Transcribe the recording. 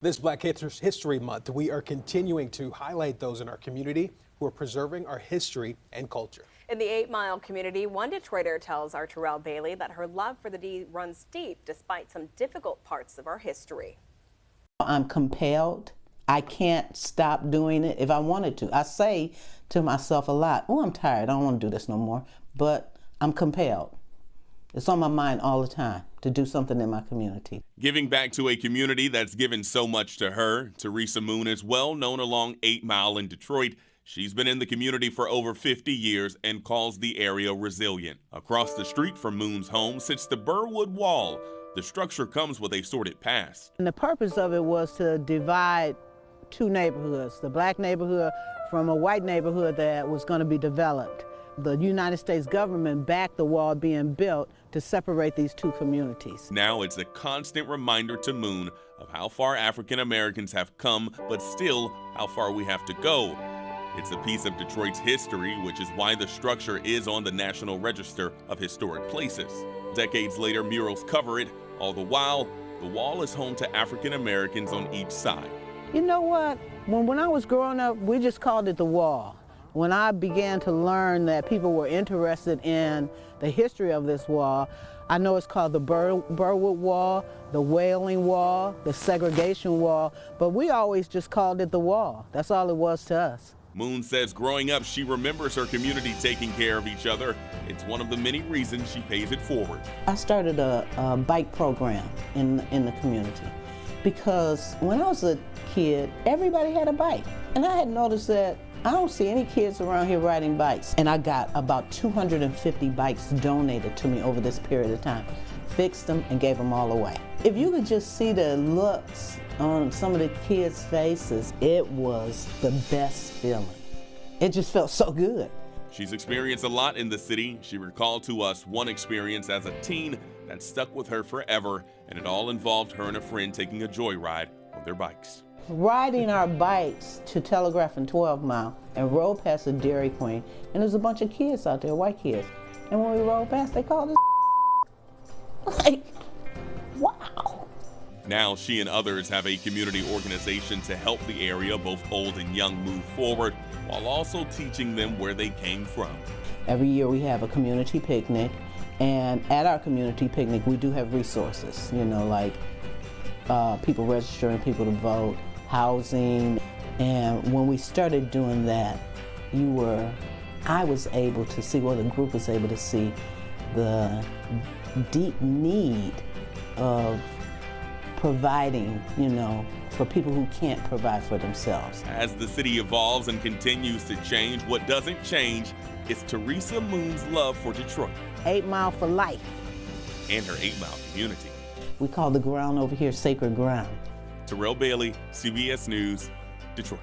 This Black History Month, we are continuing to highlight those in our community who are preserving our history and culture. In the 8 Mile community, one Detroiter tells our Terrell Bailey that her love for the D runs deep despite some difficult parts of our history. I'm compelled. I can't stop doing it if I wanted to. I say to myself a lot, oh, I'm tired, I don't want to do this no more, but I'm compelled. It's on my mind all the time to do something in my community. Giving back to a community that's given so much to her, Teresa Moon is well known along 8 Mile in Detroit. She's been in the community for over 50 years and calls the area resilient. Across the street from Moon's home sits the Birwood Wall. The structure comes with a sordid past. And the purpose of it was to divide two neighborhoods, the black neighborhood from a white neighborhood that was going to be developed. The United States government backed the wall being built to separate these two communities. Now it's a constant reminder to Moon of how far African Americans have come, but still how far we have to go. It's a piece of Detroit's history, which is why the structure is on the National Register of Historic Places. Decades later, murals cover it. All the while, the wall is home to African Americans on each side. You know what? When I was growing up, we just called it the wall. When I began to learn that people were interested in the history of this wall, I know it's called the Birwood Wall, the Wailing Wall, the Segregation Wall, but we always just called it the wall. That's all it was to us. Moon says growing up, she remembers her community taking care of each other. It's one of the many reasons she pays it forward. I started a bike program in the community because when I was a kid, everybody had a bike. And I had noticed that I don't see any kids around here riding bikes. And I got about 250 bikes donated to me over this period of time, fixed them and gave them all away. If you could just see the looks on some of the kids' faces, it was the best feeling. It just felt so good. She's experienced a lot in the city. She recalled to us one experience as a teen that stuck with her forever, and it all involved her and a friend taking a joyride on their bikes. Riding our bikes to Telegraph and 12 Mile and rode past a Dairy Queen, and there's a bunch of kids out there, white kids. And when we rode past, they called us like, wow. Now she and others have a community organization to help the area, both old and young, move forward, while also teaching them where they came from. Every year we have a community picnic, and at our community picnic we do have resources, you know, like people registering people to vote, housing. And when we started doing that, I was able to see, well, the group was able to see the deep need of providing, you know, for people who can't provide for themselves. As the city evolves and continues to change, what doesn't change is Teresa Moon's love for Detroit. 8 Mile for life. And her 8 Mile community. We call the ground over here sacred ground. Terrell Bailey, CBS News, Detroit.